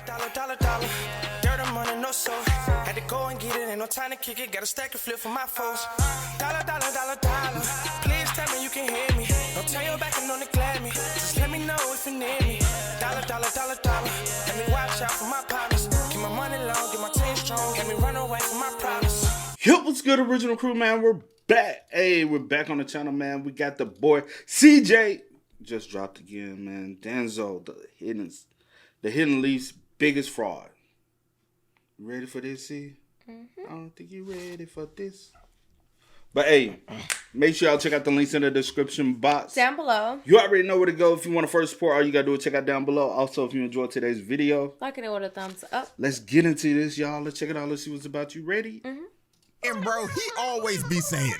Dollar. Dirt and money, no soul. Had to go and get it, ain't no time to kick it. Got a stack of flip for my foes. Dollar. Please tell me you can hear me. Don't turn your back and don't neglect me. Just let me know if you need me. Dollar. Let me watch out for my partners. Keep my money long, get my team strong. Let me run away from my problems. Yo, what's good, original crew, man? We're back. Hey, we're back on the channel, man. We got the boy CJ. Just dropped again, man. Danzo, the Hidden Leaf's biggest fraud. You ready for this, C? I don't think you're ready for this. But hey, make sure y'all check out the links in the description box. Down below. You already know where to go. If you want to first support, all you gotta do is check out down below. Also, if you enjoyed today's video, like it with a thumbs up. Let's get into this, y'all. Let's check it out. Let's see what's about. You ready? And bro, he always be saying,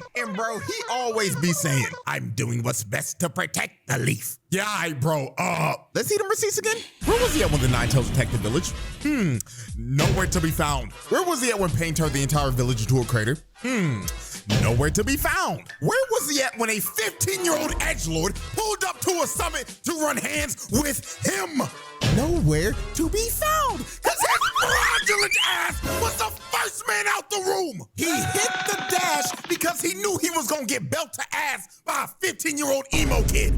I'm doing what's best to protect the leaf. Yeah, bro. Let's see them receipts again. Where was he at when the Nine-Tails attacked the village? Nowhere to be found. Where was he at when Pain turned the entire village into a crater? Nowhere to be found. Where was he at when a 15-year-old edgelord pulled up to a summit to run hands with him? Nowhere to be found, because his fraudulent ass was the first man out the room. He hit the dash because he knew he was gonna get belt to ass by a 15-year-old emo kid.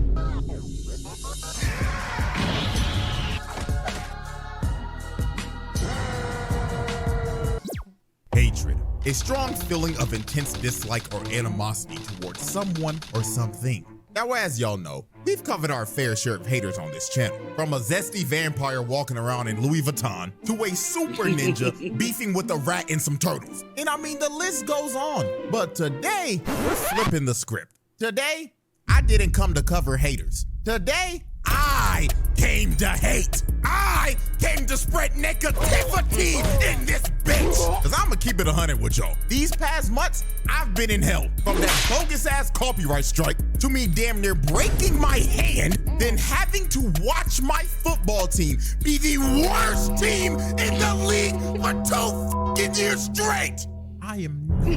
Hatred, a strong feeling of intense dislike or animosity towards someone or something. Now, as y'all know, we've covered our fair share of haters on this channel. From a zesty vampire walking around in Louis Vuitton to a super ninja beefing with a rat and some turtles. And I mean, the list goes on. But today, we're flipping the script. Today, I didn't come to cover haters. Today, I came to hate. I came to spread negativity in this bitch. Cause I'ma keep it 100 with y'all. These past months, I've been in hell. From that bogus ass copyright strike to me damn near breaking my hand, then having to watch my football team be the worst team in the league for 2 fucking years straight. I am not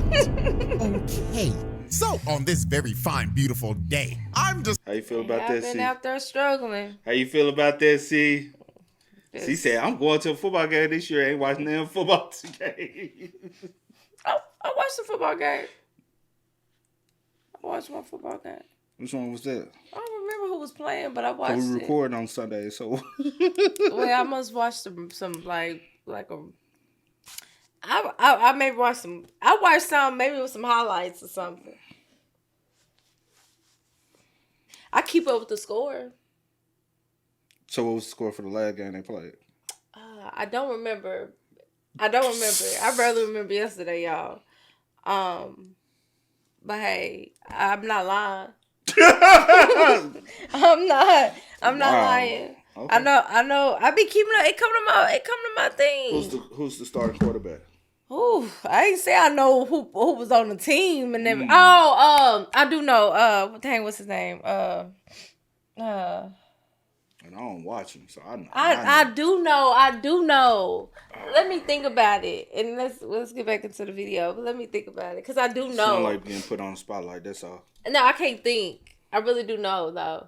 okay. So, on this very fine, beautiful day, I'm just... How you feel about that, C? I've been out there struggling. How you feel about that, C? C said, I'm going to a football game this year. I ain't watching them football game. I watched the football game. I watched one football game. Which one was that? I don't remember who was playing, but I watched it. We record on Sunday, so... Well, I must watch some like a... I maybe watched some. I watched some maybe with some highlights or something. I keep up with the score. So what was the score for the last game they played? I don't remember. I barely remember yesterday, y'all. But hey, I'm not lying. I'm not lying. Okay. I know. I be keeping up. It come to my thing. Who's the starting quarterback? Ooh, I ain't say I know who was on the team and then. I do know. What the heck? What's his name? And I don't watch him, so I know. I do know. Let me think about it, and let's get back into the video. But let me think about it, cause I do know. Sound like being put on the spotlight. That's all. No, I can't think. I really do know though.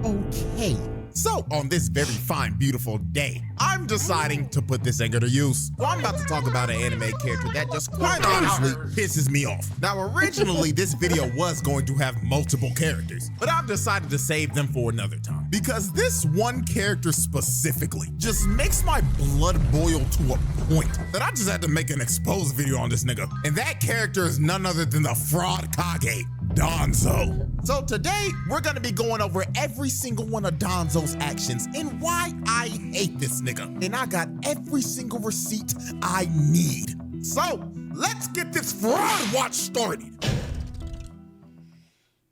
Okay. So, on this very fine, beautiful day, I'm deciding to put this anger to use. So I'm about to talk about an anime character that just quite honestly pisses me off. Now, originally, this video was going to have multiple characters, but I've decided to save them for another time. Because this one character specifically just makes my blood boil to a point that I just had to make an exposed video on this nigga. And that character is none other than the fraud Kage, Danzo. So today, we're gonna be going over every single one of Danzo's actions and why I hate this nigga. And I got every single receipt I need. So, let's get this fraud watch started.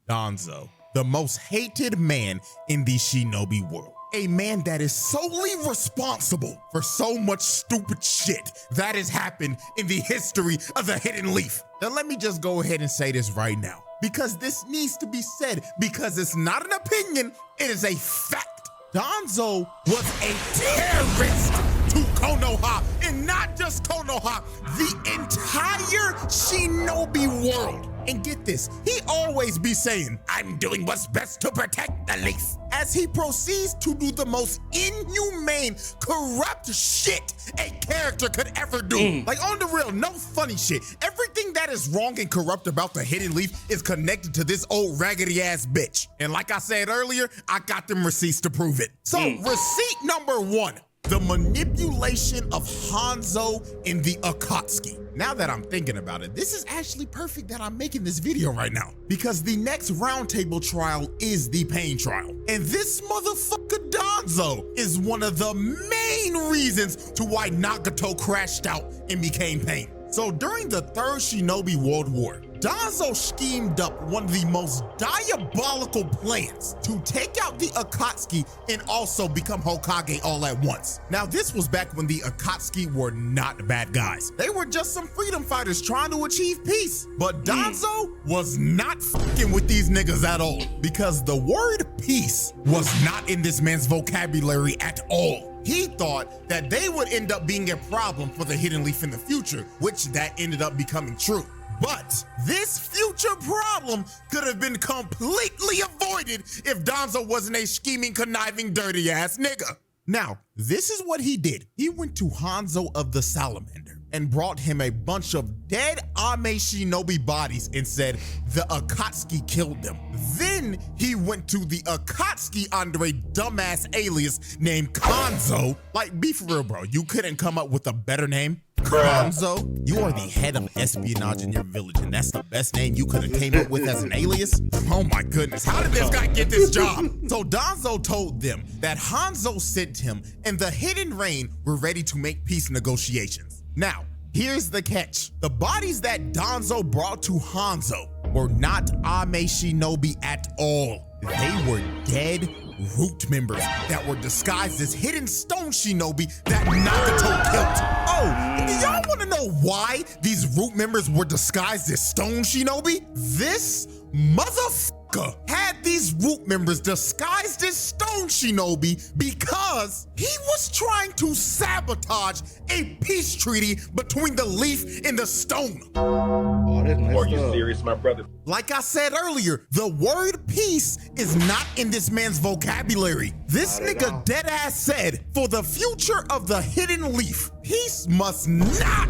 Danzo, the most hated man in the shinobi world. A man that is solely responsible for so much stupid shit that has happened in the history of the Hidden Leaf. Now let me just go ahead and say this right now, because this needs to be said, because it's not an opinion, it is a fact. Danzo was a terrorist to Konoha, and not just Konoha, the entire shinobi world. And get this, he always be saying, "I'm doing what's best to protect the leaf," as he proceeds to do the most inhumane, corrupt shit a character could ever do. Like, on the real, no funny shit. Everything that is wrong and corrupt about the Hidden Leaf is connected to this old raggedy ass bitch. And like I said earlier, I got them receipts to prove it. So, receipt number 1. The manipulation of Hanzo in the Akatsuki. Now that I'm thinking about it, this is actually perfect that I'm making this video right now, because the next roundtable trial is the pain trial. And this motherfucker Danzo is one of the main reasons to why Nagato crashed out and became pain. So during the Third Shinobi World War, Danzo schemed up one of the most diabolical plans to take out the Akatsuki and also become Hokage all at once. Now, this was back when the Akatsuki were not bad guys. They were just some freedom fighters trying to achieve peace. But Danzo was not fucking with these niggas at all, because the word peace was not in this man's vocabulary at all. He thought that they would end up being a problem for the Hidden Leaf in the future, which that ended up becoming true. But this future problem could have been completely avoided if Danzo wasn't a scheming, conniving, dirty ass nigga. Now, this is what he did. He went to Hanzo of the Salamander and brought him a bunch of dead Ame Shinobi bodies and said the Akatsuki killed them. Then he went to the Akatsuki under a dumbass alias named Hanzo. Like, be for real, bro. You couldn't come up with a better name? Hanzo, you are the head of espionage in your village, and that's the best name you could have came up with as an alias? Oh my goodness, how did this guy get this job? So Danzo told them that Hanzo sent him and the Hidden Rain were ready to make peace negotiations. Now, here's the catch. The bodies that Danzo brought to Hanzo were not Ame Shinobi at all. They were dead root members that were disguised as hidden stone shinobi that Nagato killed. Oh, do y'all want to know why these root members were disguised as stone shinobi? This motherfucker had these root members disguised as stone shinobi because he was trying to sabotage a peace treaty between the leaf and the stone. Are you serious, my brother? Like I said earlier, the word peace is not in this man's vocabulary. This nigga deadass said, for the future of the Hidden Leaf, peace must not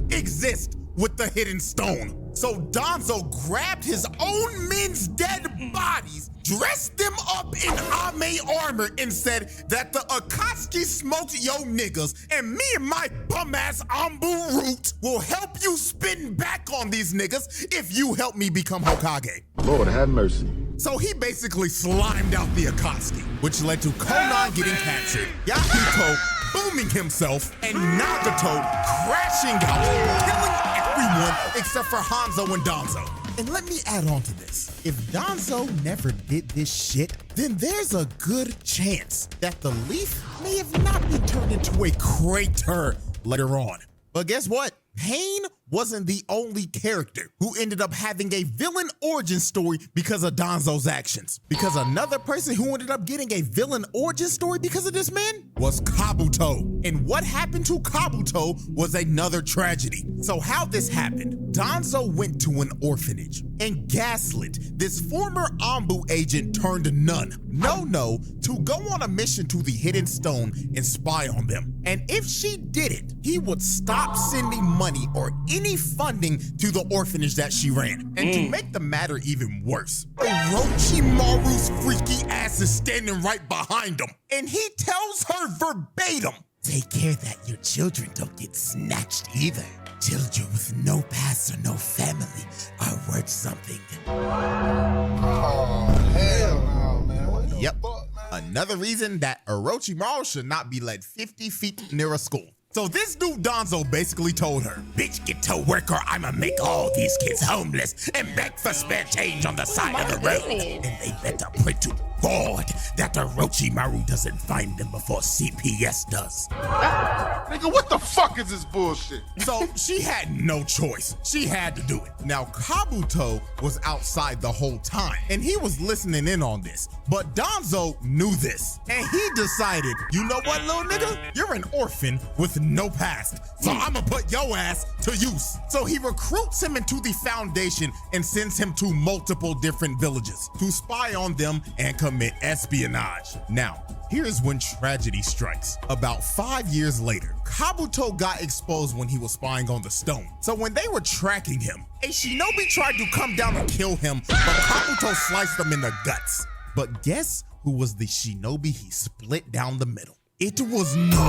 exist with the hidden stone. So Danzo grabbed his own men's dead bodies, dressed them up in Ame armor, and said that the Akatsuki smoked yo niggas, and me and my bum-ass Ambu Root will help you spin back on these niggas if you help me become Hokage. Lord have mercy. So he basically slimed out the Akatsuki, which led to Konan getting captured, Yahiko booming himself, and Nagato crashing out, killing everyone except for Hanzo and Danzo. And let me add on to this. If Danzo never did this shit, then there's a good chance that the leaf may have not been turned into a crater later on. But guess what? Pain wasn't the only character who ended up having a villain origin story because of Danzo's actions. Because another person who ended up getting a villain origin story because of this man was Kabuto. And what happened to Kabuto was another tragedy. So how this happened, Danzo went to an orphanage and gaslit this former Ambu agent turned nun, No, to go on a mission to the Hidden Stone and spy on them. And if she did it, he would stop sending money or any funding to the orphanage that she ran. And to make the matter even worse, Orochimaru's freaky ass is standing right behind him. And he tells her verbatim, take care that your children don't get snatched either. Children with no past or no family are worth something. Oh, hell no, man. What the Yep. fuck, man? Another reason that Orochimaru should not be led 50 feet near a school. So this dude Danzo basically told her, bitch, get to work or I'ma make all these kids homeless and beg for spare change on the side of the road. And they better pray to God that Orochimaru doesn't find them before CPS does. Nigga, what the fuck is this bullshit? So she had no choice. She had to do it. Now, Kabuto was outside the whole time, and he was listening in on this. But Danzo knew this, and he decided, you know what, little nigga? You're a an orphan with no past, so I'ma put your ass to use. So he recruits him into the Foundation and sends him to multiple different villages to spy on them and commit espionage. Now, here's when tragedy strikes. About 5 years later, Kabuto got exposed when he was spying on the stone. So when they were tracking him, a shinobi tried to come down and kill him, but Kabuto sliced him in the guts. But guess who was the shinobi he split down the middle? It was No.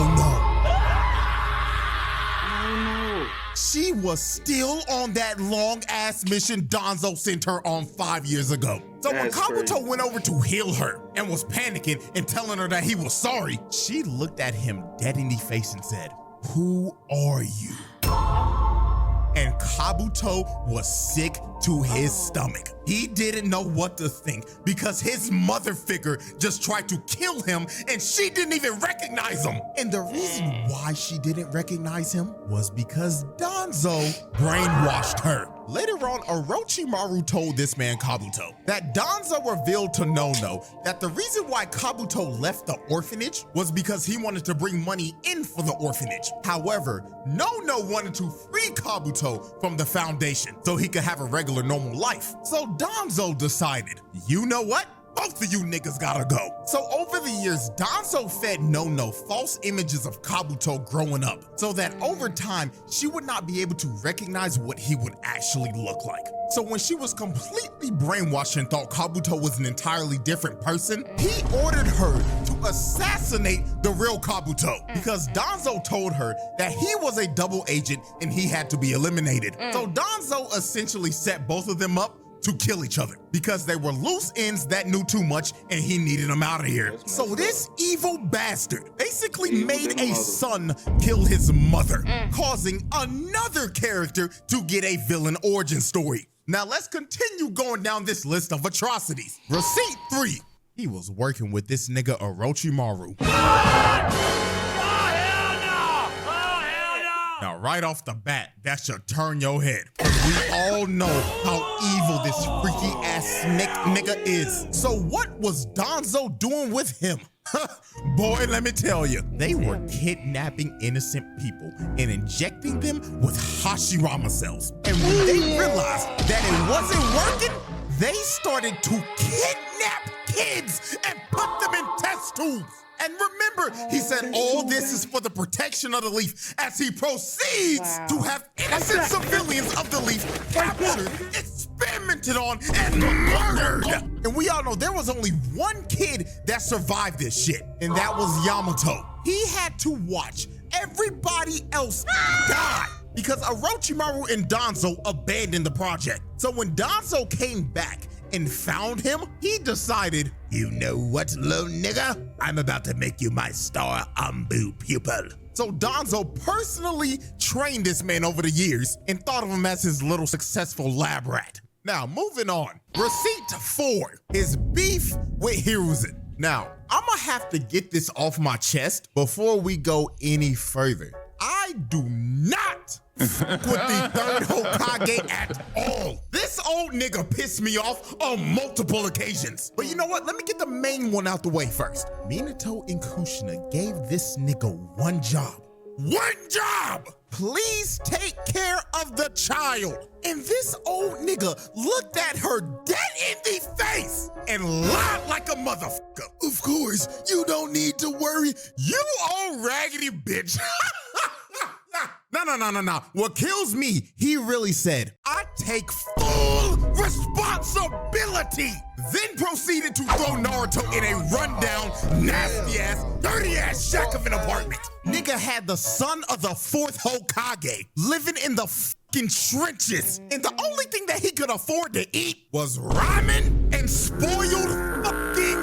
She was still on that long-ass mission Danzo sent her on 5 years ago. So when Kabuto went over to heal her and was panicking and telling her that he was sorry, she looked at him dead in the face and said, "Who are you?" And Kabuto was sick to his stomach. He didn't know what to think because his mother figure just tried to kill him and she didn't even recognize him. And the reason why she didn't recognize him was because Danzo brainwashed her. Later on, Orochimaru told this man Kabuto that Danzo revealed to Nono that the reason why Kabuto left the orphanage was because he wanted to bring money in for the orphanage. However, Nono wanted to free Kabuto from the Foundation so he could have a regular normal life. So Danzo decided, you know what? Both of you niggas gotta go. So over the years, Danzo fed Nono false images of Kabuto growing up so that over time, she would not be able to recognize what he would actually look like. So when she was completely brainwashed and thought Kabuto was an entirely different person, he ordered her to assassinate the real Kabuto because Danzo told her that he was a double agent and he had to be eliminated. So Danzo essentially set both of them up to kill each other because they were loose ends that knew too much and he needed them out of here. So this evil bastard basically made a son kill his mother, causing another character to get a villain origin story. Now let's continue going down this list of atrocities. Receipt 3. He was working with this nigga Orochimaru. Now, right off the bat, that should turn your head. We all know how evil this freaky ass snake nigga is. So what was Danzo doing with him? Boy, let me tell you, they were kidnapping innocent people and injecting them with Hashirama cells. And when they realized that it wasn't working, they started to kidnap kids and put them in test tubes. And remember, he said all this is for the protection of the leaf as he proceeds to have innocent civilians of the leaf captured, experimented on, and murdered. And we all know there was only one kid that survived this shit, and that was Yamato. He had to watch everybody else die because Orochimaru and Danzo abandoned the project. So when Danzo came back and found him, he decided, you know what, little nigga? I'm about to make you my star Ambu pupil. So Danzo personally trained this man over the years and thought of him as his little successful lab rat. Now, moving on. Receipt 4, his beef with Hiruzen. Now, I'ma have to get this off my chest before we go any further. I do not fuck with the Third Hokage at all. This old nigga pissed me off on multiple occasions. But you know what? Let me get the main one out the way first. Minato and Kushina gave this nigga one job. One job! Please take care of the child. And this old nigga looked at her dead in the face and lied like a motherfucker. Of course, you don't need to worry. You old raggedy bitch. No. What kills me, he really said, I take full responsibility. Then proceeded to throw Naruto in a rundown, nasty-ass, dirty-ass shack of an apartment. Nigga had the son of the Fourth Hokage living in the fucking trenches. And the only thing that he could afford to eat was ramen and spoiled fucking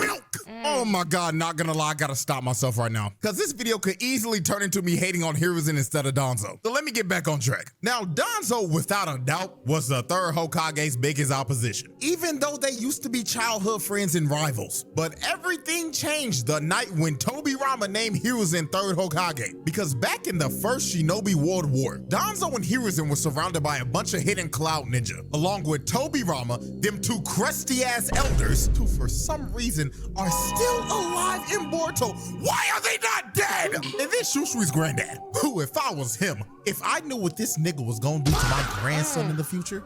milk. Oh my God, not gonna lie, I gotta stop myself right now. Cause this video could easily turn into me hating on Hiruzen instead of Danzo. So let me get back on track. Now, Danzo, without a doubt, was the Third Hokage's biggest opposition, even though they used to be childhood friends and rivals. But everything changed the night when Tobirama named Hiruzen Third Hokage. Because back in the first Shinobi World War, Danzo and Hiruzen were surrounded by a bunch of hidden cloud ninja, along with Tobirama, them two crusty ass elders, who for some reason are still alive in Boruto. Why are they not dead? And then Shushui's granddad, who, if I was him, if I knew what this nigga was gonna do to my grandson in the future,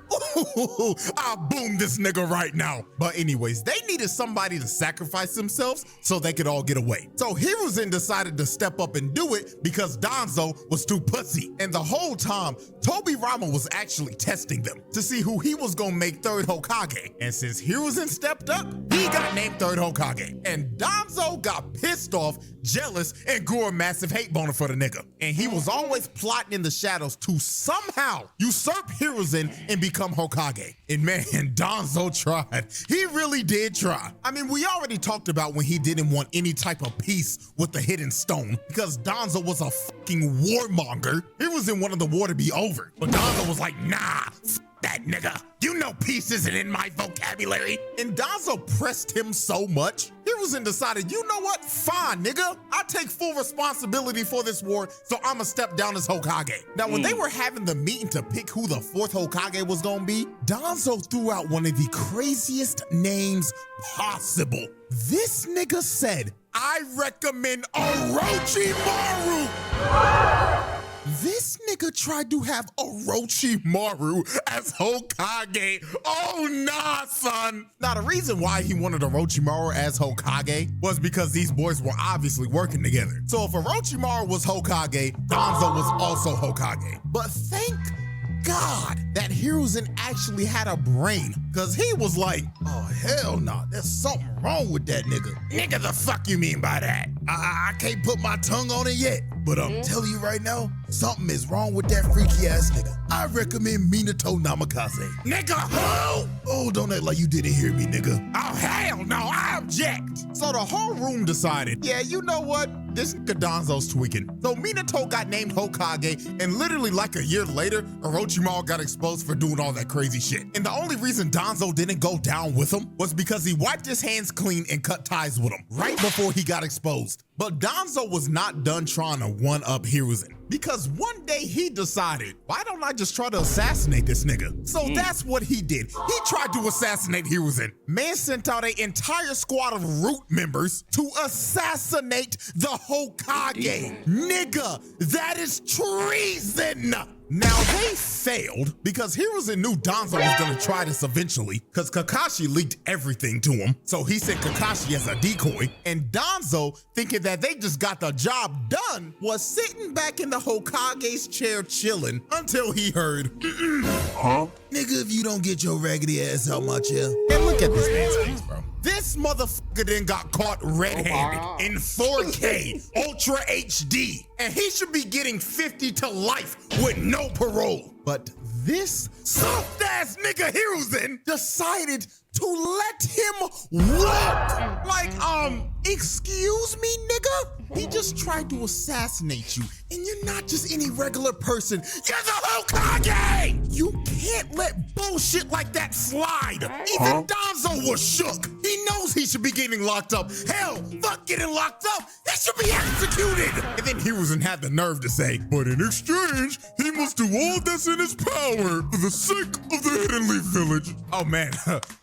I'll boom this nigga right now. But anyways, they needed somebody to sacrifice themselves so they could all get away. So Hiruzen decided to step up and do it because Danzo was too pussy. And the whole time, Tobirama was actually testing them to see who he was gonna make Third Hokage. And since Hiruzen stepped up, he got named Third Hokage. And Danzo got pissed off, jealous, and grew a massive hate boner for the nigga. And he was always plotting in the shadows to somehow usurp Hiruzen and become Hokage. And man, Danzo tried. He really did try. I mean, we already talked about when he didn't want any type of peace with the hidden stone because Danzo was a fucking warmonger. Hiruzen wanted the war to be over. But Danzo was like, nah, that nigga. You know peace isn't in my vocabulary. And Danzo pressed him so much, Hiruzen decided, you know what? Fine, nigga. I take full responsibility for this war, so I'ma step down as Hokage. Now, when they were having the meeting to pick who the fourth Hokage was gonna be, Danzo threw out one of the craziest names possible. This nigga said, I recommend Orochimaru. This nigga tried to have Orochimaru as Hokage. Oh, nah, son. Now, the reason why he wanted Orochimaru as Hokage was because these boys were obviously working together. So if Orochimaru was Hokage, Danzo was also Hokage. But thank God that Hiruzen actually had a brain, because he was like, oh, hell no, there's something wrong with that nigga. Nigga, the fuck you mean by that? I can't put my tongue on it yet, but I'm telling you right now, something is wrong with that freaky ass nigga. I recommend Minato Namikaze. Nigga, who? Oh, don't act like you didn't hear me, nigga. Oh, hell no, I object. So the whole room decided, yeah, you know what? This nigga Danzo's tweaking. So Minato got named Hokage, and literally like a year later, Orochimaru got exposed for doing all that crazy shit. And the only reason Danzo didn't go down with him was because he wiped his hands clean and cut ties with him right before he got exposed. But Danzo was not done trying to one-up Hiruzen, because one day he decided, why don't I just try to assassinate this nigga? So that's what he did. He tried to assassinate Hiruzen. Man sent out an entire squad of root members to assassinate the Hokage. Nigga, that is treason. Now, they failed because Hiruzen knew Danzo was gonna try this eventually because Kakashi leaked everything to him. So he sent Kakashi as a decoy, and Danzo, thinking that they just got the job done, was sitting back in the Hokage's chair chilling until he heard, huh? Nigga, if you don't get your raggedy ass out my chair. And look at this man's face, bro. This motherfucker then got caught red-handed in 4K Ultra HD, and he should be getting 50 to life with no parole. But this soft-ass nigga Hiruzen decided to let him walk. Like, excuse me, nigga? He just tried to assassinate you, and you're not just any regular person. You're the Hokage! You can't let bullshit like that slide. Even Danzo was shook. He knows he should be getting locked up. Hell, fuck getting locked up. He should be executed. And then Hiruzen had the nerve to say, but in exchange, he must do all that's in his power for the sake of the Hidden Leaf Village. Oh man,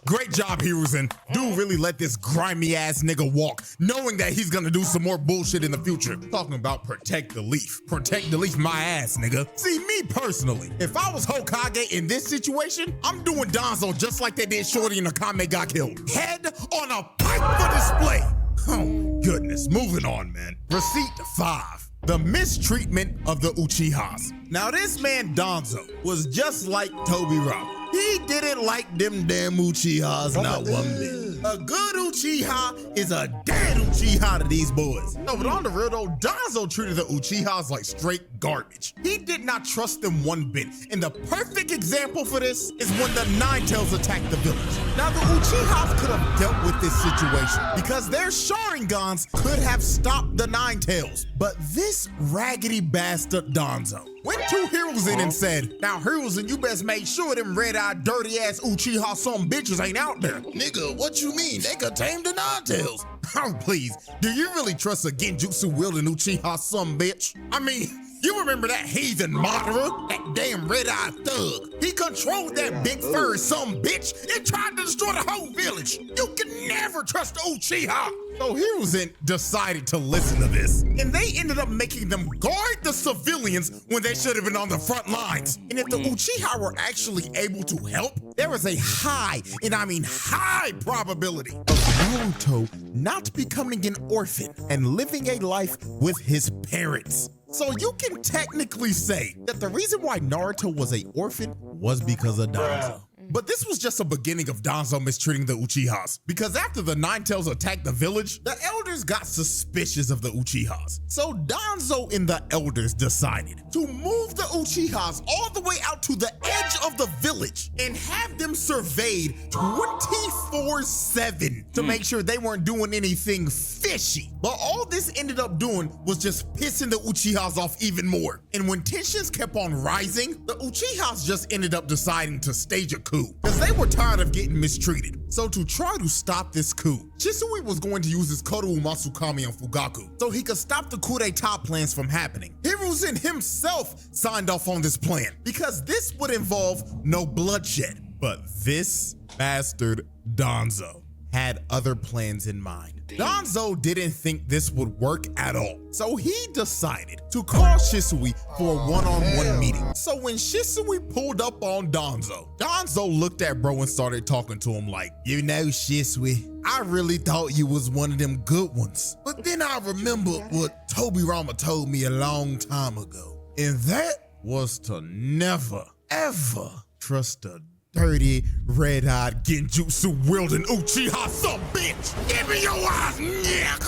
great job, Hiruzen. Dude really let this grimy ass nigga walk, knowing that he's gonna do some more bullshit in the future. Talking about protect the leaf. Protect the leaf my ass, nigga. See, me personally, if I was Hokage in this situation, I'm doing Danzo just like they did Shorty and Akame got killed. Head on a pike for display. Oh, goodness. Moving on, man. Receipt 5. The mistreatment of the Uchihas. Now, this man Danzo was just like Tobirama. He didn't like them damn Uchihas, not one bit. A good Uchiha is a dead Uchiha to these boys. No, but on the real though, Danzo treated the Uchihas like straight garbage. He did not trust them one bit. And the perfect example for this is when the Nine-Tails attacked the village. Now, the Uchihas could have dealt with this situation because their Sharingans could have stopped the Nine-Tails. But this raggedy bastard Danzo went to Hiruzen and said, now Hiruzen, you best make sure them red-eyed, dirty-ass Uchiha some bitches ain't out there. Nigga, what you mean? They could tame the Nine-Tails. Oh, please. Do you really trust a Genjutsu-wielding Uchiha some bitch? I mean, you remember that heathen Madara? That damn red-eyed thug. He controlled that big fur some bitch and tried to destroy the whole village. You can never trust Uchiha. So Hiruzen decided to listen to this, and they ended up making them guard the civilians when they should have been on the front lines. And if the Uchiha were actually able to help, there was a high, and I mean high probability of Naruto not becoming an orphan and living a life with his parents. So you can technically say that the reason why Naruto was an orphan was because of Danzo. But this was just a beginning of Danzo mistreating the Uchihas, because after the Nine Tails attacked the village, the elders got suspicious of the Uchihas. So Danzo and the elders decided to move the Uchihas all the way out to the edge of the village and have them surveyed 24/7 to make sure they weren't doing anything fishy. But all this ended up doing was just pissing the Uchihas off even more. And when tensions kept on rising, the Uchihas just ended up deciding to stage a coup, because they were tired of getting mistreated. So to try to stop this coup, Shisui was going to use his Koru Masukami on Fugaku so he could stop the coup d'etat plans from happening. Hiruzen himself signed off on this plan because this would involve no bloodshed. But this bastard Danzo had other plans in mind. Danzo didn't think this would work at all, so he decided to call Shisui for a one-on-one meeting. So when Shisui pulled up on Danzo, Danzo looked at bro and started talking to him like, "You know, Shisui, I really thought you was one of them good ones. But then I remembered what Tobirama told me a long time ago, and that was to never, ever trust a dirty, red-eyed, genjutsu-wielding Uchiha bitch! Give me your eyes, nigga!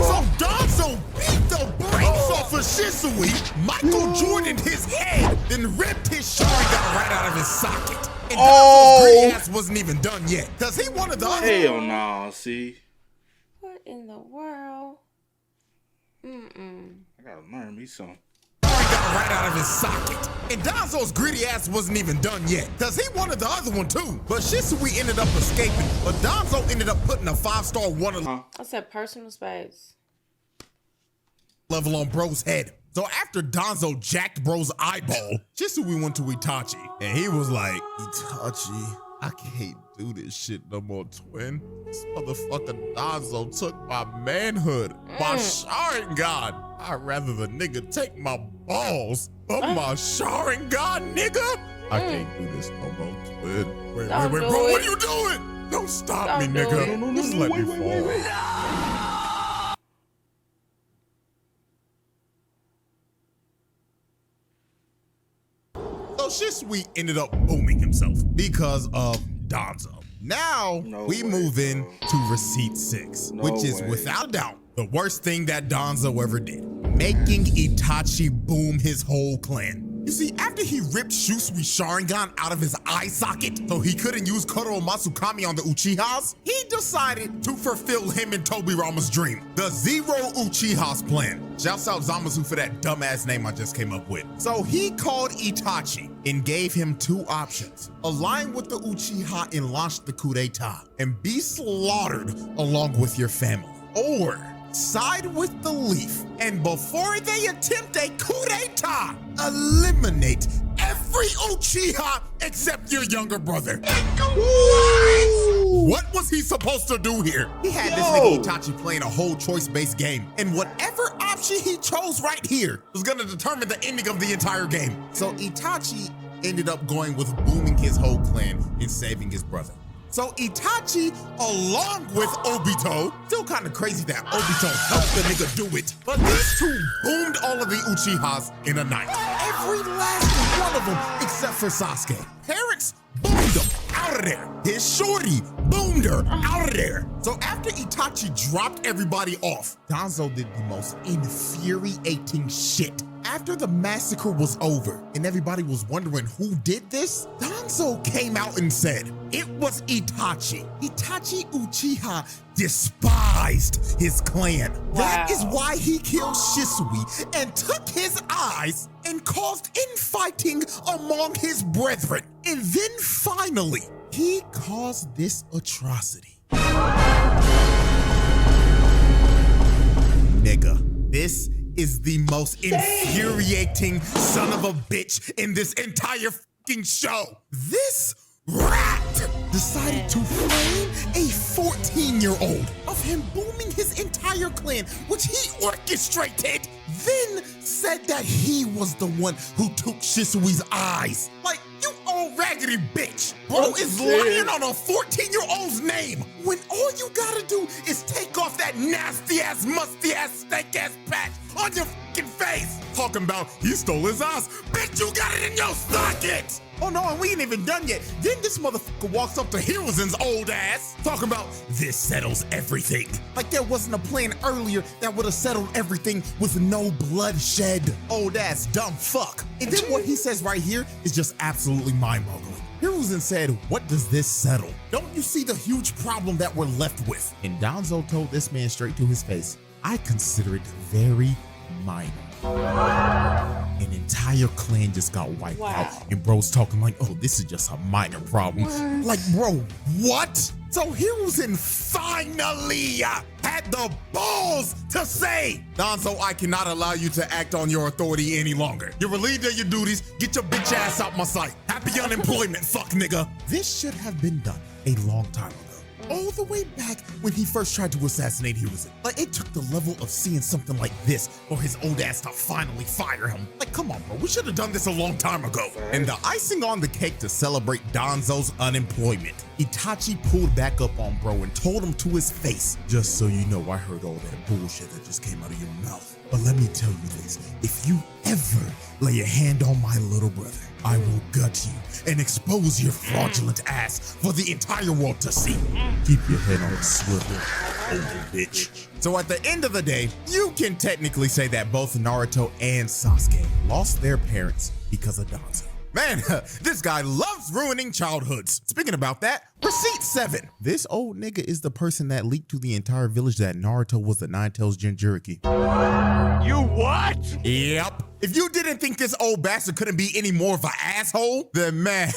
So Danzo beat the brakes off of Shisui, Michael Jordan his head, then ripped his Sharingan right out of his socket. And Danzo's greedy ass wasn't even done yet, because he wanted the other. Hell no, see? What in the world? I gotta learn me some. Got right out of his socket. And Danzo's greedy ass wasn't even done yet, because he wanted the other one too. But Shisui ended up escaping, but Danzo ended up putting a 5-star one I said personal space level on bro's head. So after Danzo jacked bro's eyeball, Shisui went to Itachi, and he was like, "Itachi, I can't do this shit no more, twin. This motherfucker Danzo took my manhood, my Sharingan. I'd rather the nigga take my balls, but my Sharingan, nigga. I can't do this no more, twin. Wait, bro, what are you doing? Don't stop me, nigga. Just let me fall." So Shisui ended up booming himself because of Danzo. Now we move in to receipt 6, which is without doubt the worst thing that Danzo ever did, making Itachi boom his whole clan. You see, after he ripped Shusui's Sharingan out of his eye socket so he couldn't use Koro Masukami on the Uchihas, he decided to fulfill him and Tobirama's dream, the Zero Uchihas plan. Shouts out Zamasu for that dumbass name I just came up with. So he called Itachi and gave him 2 options: align with the Uchiha and launch the coup d'etat and be slaughtered along with your family, or side with the Leaf, and before they attempt a coup d'etat, eliminate every Uchiha except your younger brother. What was he supposed to do here? He had this nigga Itachi playing a whole choice-based game, and whatever option he chose right here was gonna determine the ending of the entire game. So Itachi ended up going with booming his whole clan and saving his brother. So Itachi, along with Obito, still kind of crazy that Obito helped the nigga do it, but these two boomed all of the Uchihas in a night. Every last one of them except for Sasuke. Parents boomed him out of there. His shorty boomed her out of there. So after Itachi dropped everybody off, Danzo did the most infuriating shit. After the massacre was over and everybody was wondering who did this, Danzo came out and said it was Itachi. Itachi Uchiha despised his clan. Wow. That is why he killed Shisui and took his eyes and caused infighting among his brethren. And then finally, he caused this atrocity. Nigga, this is the most infuriating son of a bitch in this entire fucking show. This rat decided to frame a 14-year-old of him booming his entire clan, which he orchestrated, then said that he was the one who took Shisui's eyes. Like, you old raggedy bitch. Bro is lying on a 14-year-old's name when all you gotta do is take off that nasty-ass, musty-ass, stank-ass patch on your fucking face. Talking about he stole his eyes. Bitch, you got it in your socket. Oh no, and we ain't even done yet. Then this motherfucker walks up to Hiruzen's old ass, talking about this settles everything. Like there wasn't a plan earlier that would have settled everything with no bloodshed. Old ass dumb fuck. And then what he says right here is just absolutely mind-boggling. Hiruzen said, what does this settle? Don't you see the huge problem that we're left with? And Danzo told this man straight to his face, I consider it very minor. An entire clan just got wiped out, and bro's talking like, oh, this is just a minor problem. Like, bro, what? So Hiruzen finally had the balls to say, Danzo, I cannot allow you to act on your authority any longer. You're relieved of your duties. Get your bitch ass out my sight. Happy unemployment, fuck nigga. This should have been done a long time ago. All the way back when he first tried to assassinate Hiruzen. Like, it took the level of seeing something like this for his old ass to finally fire him. Like, come on, bro, we should have done this a long time ago. And the icing on the cake to celebrate Danzo's unemployment, Itachi pulled back up on bro and told him to his face, just so you know, I heard all that bullshit that just came out of your mouth. But let me tell you this, if you ever lay a hand on my little brother, I will gut you and expose your fraudulent ass for the entire world to see. Keep your head on a swivel, old bitch. So at the end of the day, you can technically say that both Naruto and Sasuke lost their parents because of Danzo. Man, this guy loves ruining childhoods. Speaking about that, receipt 7. This old nigga is the person that leaked to the entire village that Naruto was the Nine-Tails Jinchuriki. You what? Yep. If you didn't think this old bastard couldn't be any more of an asshole, then man,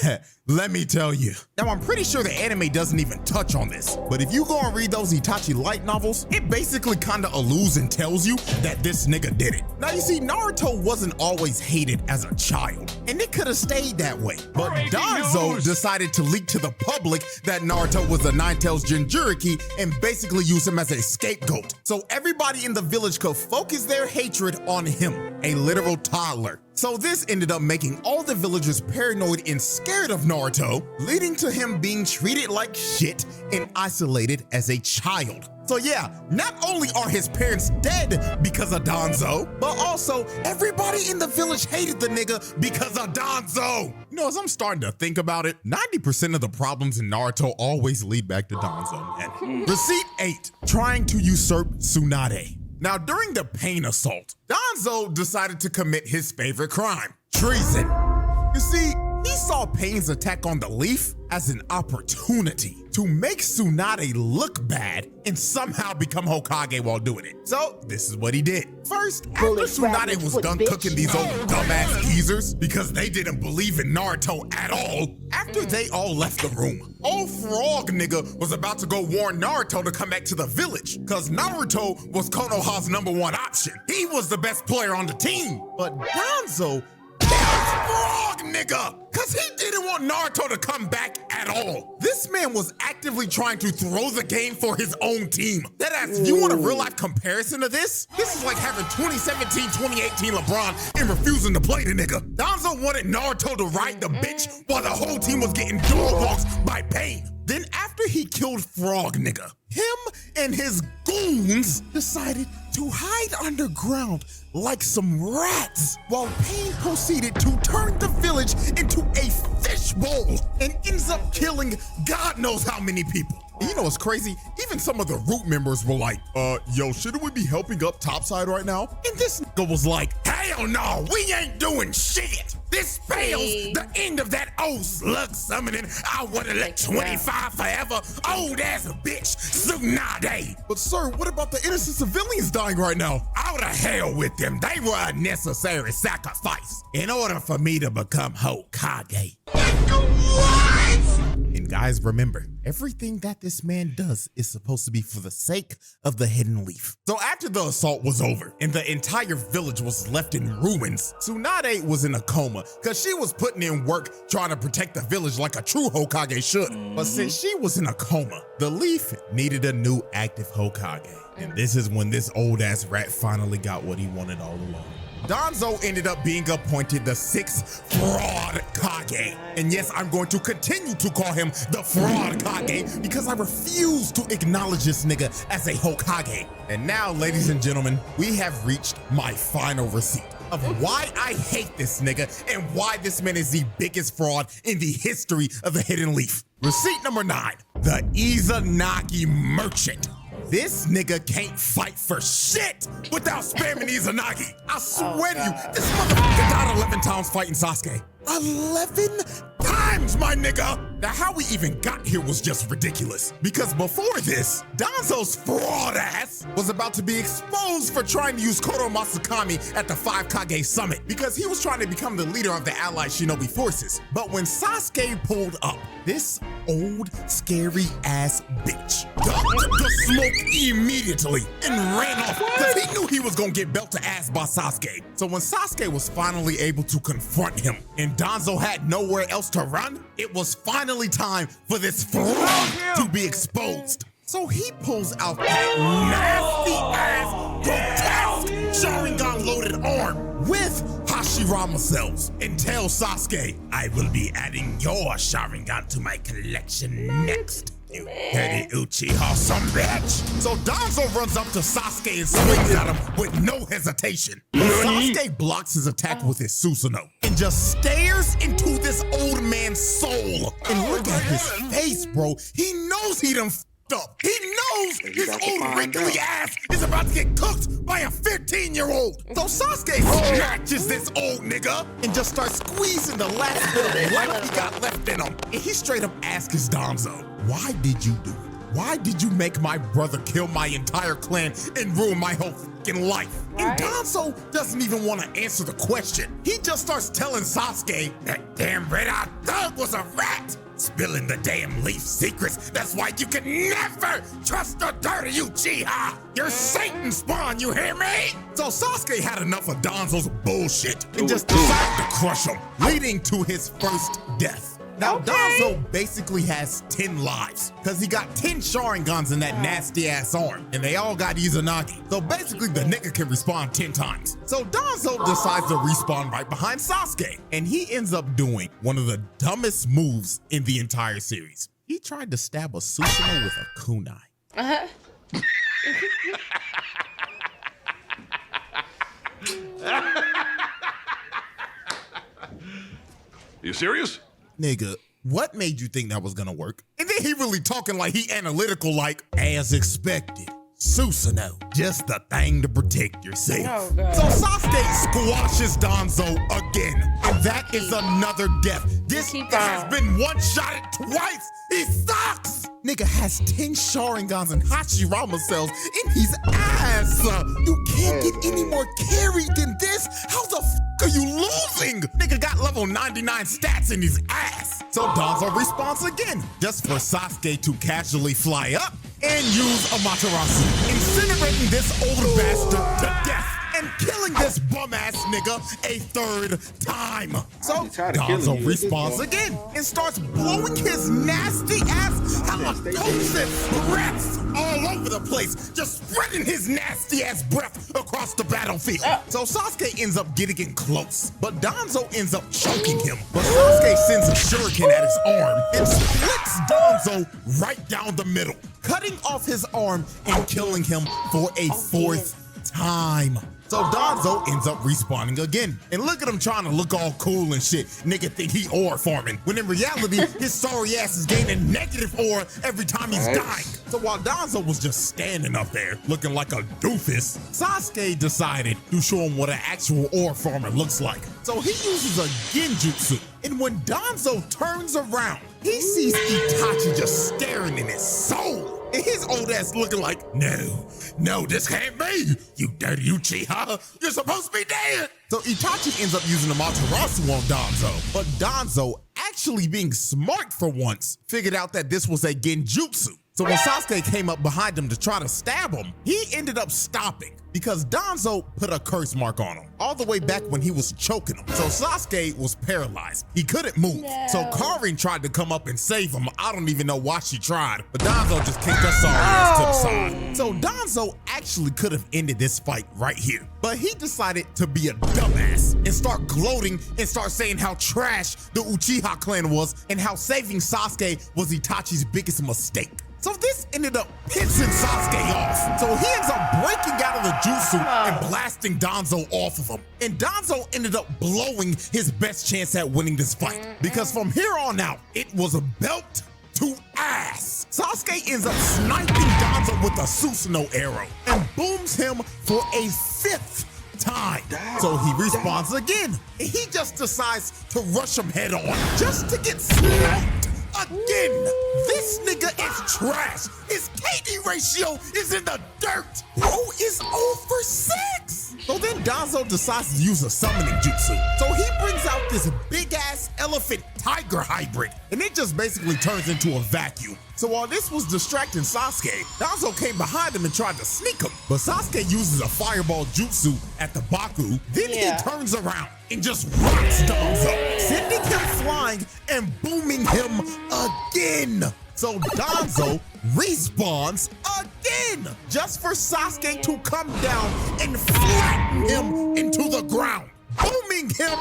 let me tell you. Now, I'm pretty sure the anime doesn't even touch on this, but if you go and read those Itachi light novels, it basically kind of alludes and tells you that this nigga did it. Now, you see, Naruto wasn't always hated as a child, and it could have stayed that way. But Danzo decided to leak to the public that Naruto was the Nine-Tails Jinchuriki and basically use him as a scapegoat. So everybody in the village could focus their hatred on him, a literal toddler. So this ended up making all the villagers paranoid and scared of Naruto, leading to him being treated like shit and isolated as a child. So yeah, not only are his parents dead because of Danzo, but also everybody in the village hated the nigga because of Danzo. You know, as I'm starting to think about it, 90% of the problems in Naruto always lead back to Danzo, man. Receipt 8, trying to usurp Tsunade. Now, during the Pain Assault, Danzo decided to commit his favorite crime, treason. You see, he saw Pain's attack on the leaf as an opportunity to make Tsunade look bad and somehow become Hokage while doing it. So this is what he did. First, after Tsunade was done cooking these old dumbass geezers because they didn't believe in Naruto at all, after they all left the room, old frog nigga was about to go warn Naruto to come back to the village because Naruto was Konoha's #1 option. He was the best player on the team. But Danzo frog nigga, cause he didn't want Naruto to come back at all. This man was actively trying to throw the game for his own team. Deadass, you want a real life comparison to this? This is like having 2017, 2018 LeBron and refusing to play the nigga. Danzo wanted Naruto to ride the bench while the whole team was getting dog walks by Pain. Then after he killed Frog nigga, him and his goons decided to hide underground like some rats while Pain proceeded to turn the village into a fishbowl and ends up killing God knows how many people. And you know what's crazy? Even some of the root members were like, yo, shouldn't we be helping up topside right now? And this nigga was like, hell no, we ain't doing shit. This spells the end of that old slug summoning. I wanna let 25 forever old ass bitch Tsunade. But sir, what about the innocent civilians dying right now? Out of hell with them. They were a necessary sacrifice in order for me to become Hokage. What? And Guys, remember, everything that this man does is supposed to be for the sake of the Hidden Leaf. So after the assault was over and the entire village was left in ruins, Tsunade was in a coma because she was putting in work trying to protect the village like a true Hokage should. But since she was in a coma, the leaf needed a new active Hokage. And this is when this old ass rat finally got what he wanted all along. Danzo ended up being appointed the 6th Fraud Kage. And yes, I'm going to continue to call him the Fraud Kage because I refuse to acknowledge this nigga as a Hokage. And now, ladies and gentlemen, we have reached my final receipt of why I hate this nigga and why this man is the biggest fraud in the history of the Hidden Leaf. Receipt number 9, the Izanagi Merchant. This nigga can't fight for shit without spamming Izanagi. I swear to you, this motherfucker died 11 times fighting Sasuke. 11 times, my nigga! Now, how we even got here was just ridiculous. Because before this, Danzo's fraud ass was about to be exposed for trying to use Kodo Masakami at the 5 Kage Summit because he was trying to become the leader of the allied shinobi forces. But when Sasuke pulled up, this old, scary ass bitch ducked the smoke immediately and ran off because he knew he was gonna get belt to ass by Sasuke. So when Sasuke was finally able to confront him and Danzo had nowhere else to run, it was finally time for this fraud to be exposed. So he pulls out that nasty ass, grotesque Sharingan loaded arm with Hashirama cells and tells Sasuke, I will be adding your Sharingan to my collection next. You petty Uchiha some bitch. So Danzo runs up to Sasuke and swings at him with no hesitation. But Sasuke blocks his attack with his Susanoo and just stares into this old man's soul. And look at his face, bro. He knows he done f***ed up. He knows his old wrinkly ass is about to get cooked by a 15-year-old. So Sasuke snatches this old nigga and just starts squeezing the last bit of life he got left in him. And he straight up asks Danzo, why did you do it? Why did you make my brother kill my entire clan and ruin my whole fucking life? Right. And Danzo doesn't even want to answer the question. He just starts telling Sasuke that damn red-eyed thug was a rat, spilling the damn leaf secrets. That's why you can never trust the dirty Uchiha. You're Satan spawn, you hear me? So Sasuke had enough of Danzo's bullshit and just decided to crush him, leading to his first death. Now, Danzo basically has 10 lives because he got 10 Sharingans in that nasty ass arm and they all got Izanagi. So basically the nigga can respawn 10 times. So Danzo decides to respawn right behind Sasuke and he ends up doing one of the dumbest moves in the entire series. He tried to stab a Susanoo with a kunai. You serious? Nigga, what made you think that was gonna work? And then he really talking like he analytical, like, as expected. Susanoo, just the thing to protect yourself. Oh, so Sasuke squashes Danzo again, and that is another death. This nigga has been one-shotted twice. He sucks. Nigga has 10 Sharingans and Hashirama cells in his ass. You can't get any more carried than this. How the f are you losing? Nigga got level 99 stats in his ass. So Danzo responds again, just for Sasuke to casually fly up and use Amaterasu, incinerating this old bastard to death and killing this bum-ass nigga a 3rd time. So Danzo responds again and starts blowing his nasty ass halitosis breaths all over the place, just spreading his nasty ass breath across the battlefield. So Sasuke ends up getting in close, but Danzo ends up choking him. But Sasuke sends a shuriken at his arm and splits Danzo right down the middle, cutting off his arm and killing him for a 4th time. So Danzo ends up respawning again. And look at him trying to look all cool and shit. Nigga think he ore farming, when in reality, his sorry ass is gaining negative ore every time he's dying. So while Danzo was just standing up there looking like a doofus, Sasuke decided to show him what an actual ore farmer looks like. So he uses a genjutsu. And when Danzo turns around, he sees Itachi just staring in his soul. And his old ass looking like, no, this can't be. You dirty Uchiha, you're supposed to be dead. So Itachi ends up using the Amaterasu on Danzo. But Danzo actually being smart for once, figured out that this was a genjutsu. So when Sasuke came up behind him to try to stab him, he ended up stopping because Danzo put a curse mark on him all the way back when he was choking him. So Sasuke was paralyzed. He couldn't move. No. So Karin tried to come up and save him. I don't even know why she tried, but Danzo just kicked her sorry ass to the side. So Danzo actually could have ended this fight right here, but he decided to be a dumbass and start gloating and start saying how trash the Uchiha clan was and how saving Sasuke was Itachi's biggest mistake. So this ended up pissing Sasuke off. So he ends up breaking out of the jutsu and blasting Danzo off of him. And Danzo ended up blowing his best chance at winning this fight. Because from here on out, it was a belt to ass. Sasuke ends up sniping Danzo with a Susanoo arrow and booms him for a 5th time. So he respawns again. And he just decides to rush him head on just to get sniped again. This nigga is trash. His KD ratio is in the dirt. Bro is over 6. So then Danzo decides to use a summoning jutsu. So he brings out this big ass elephant tiger hybrid, and it just basically turns into a vacuum. So while this was distracting Sasuke, Danzo came behind him and tried to sneak him. But Sasuke uses a fireball jutsu at the Baku. Then he turns around and just rocks Danzo, sending him flying and booming him again. So Danzo respawns again, just for Sasuke to come down and flatten him into the ground, booming him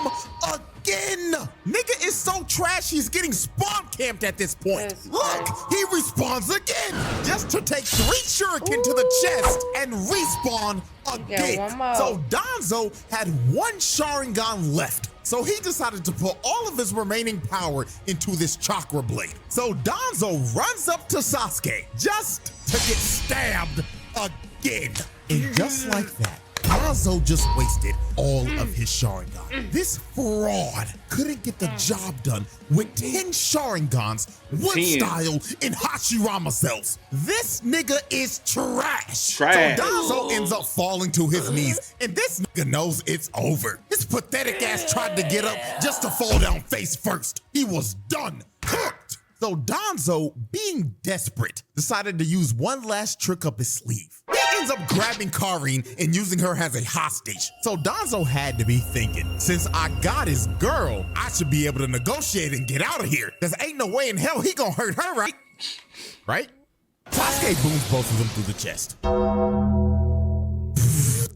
again. Nigga is so trash, he's getting spawn camped at this point. Look, he respawns again, just to take 3 shuriken to the chest and respawn again. So Danzo had 1 Sharingan left. So he decided to put all of his remaining power into this chakra blade. So Danzo runs up to Sasuke just to get stabbed again. And just like that, Hanzo just wasted all of his Sharingan. This fraud couldn't get the job done with 10 Sharingans, wood style, in Hashirama cells. This nigga is trash. So Danzo ends up falling to his knees, and this nigga knows it's over. His pathetic ass tried to get up just to fall down face first. He was done, cooked. So Danzo, being desperate, decided to use one last trick up his sleeve. He ends up grabbing Karin and using her as a hostage. So Danzo had to be thinking, since I got his girl, I should be able to negotiate and get out of here. Cause ain't no way in hell he gonna hurt her, right? Right? Sasuke booms both of them through the chest.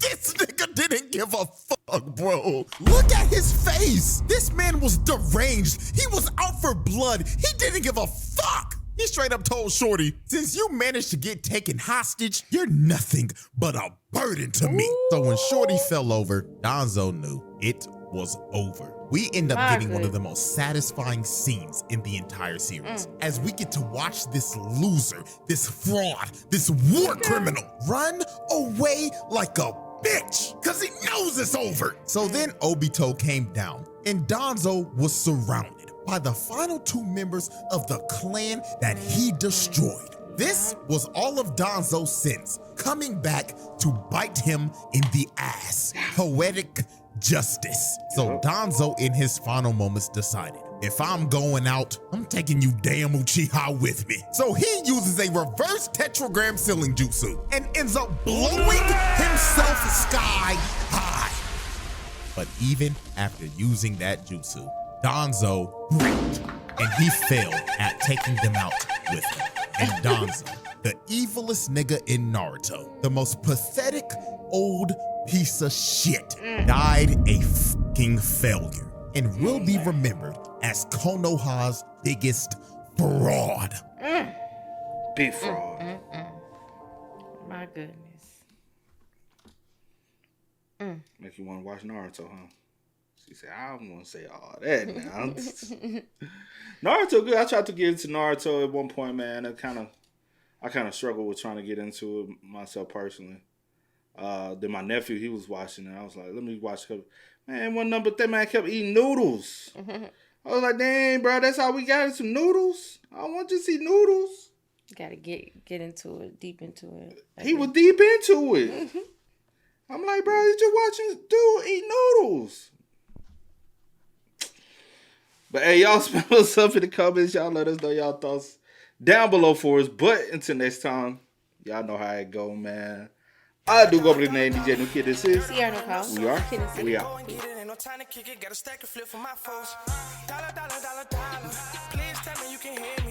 This nigga didn't give a fuck, bro. Look at his face. This man was deranged. He was out for blood. He didn't give a fuck. He straight up told Shorty, since you managed to get taken hostage, you're nothing but a burden to me. So when Shorty fell over, Danzo knew it was over. We end up getting one of the most satisfying scenes in the entire series, as we get to watch this loser, this fraud, this war criminal run away like a bitch, cause he knows it's over. So then Obito came down and Danzo was surrounded by the final 2 members of the clan that he destroyed. This was all of Danzo's sins coming back to bite him in the ass. Poetic justice. So Danzo in his final moments decided, if I'm going out, I'm taking you damn Uchiha with me. So he uses a reverse tetragram ceiling jutsu and ends up blowing himself sky high. But even after using that jutsu, Danzo bricked and he failed at taking them out with him. And Danzo, the evilest nigga in Naruto, the most pathetic old piece of shit, died a fucking failure and will be remembered as Konoha's biggest fraud. Big fraud. My goodness. Make you want to watch Naruto, huh? She said, I don't want to say all that now. Naruto, good. I tried to get into Naruto at one point, man. I kind of struggled with trying to get into it myself personally. Then my nephew, he was watching it. I was like, let me watch it. Man, one number that man kept eating noodles. I was like, dang, bro, that's how we got into noodles? I want to see noodles. Gotta get into it, deep into it. He was deep into it. I'm like, bro, you just watching this dude eat noodles. But hey, y'all spell us up in the comments. Y'all let us know y'all thoughts down below for us. But until next time, y'all know how it go, man. I do go by the name DJ New Kid. This is See, no We Are. Kidding. We out. Ain't no time to kick it, got a stack of flip for my foes. Dollar, dollar, dollar, dollar. Please tell me you can hear me.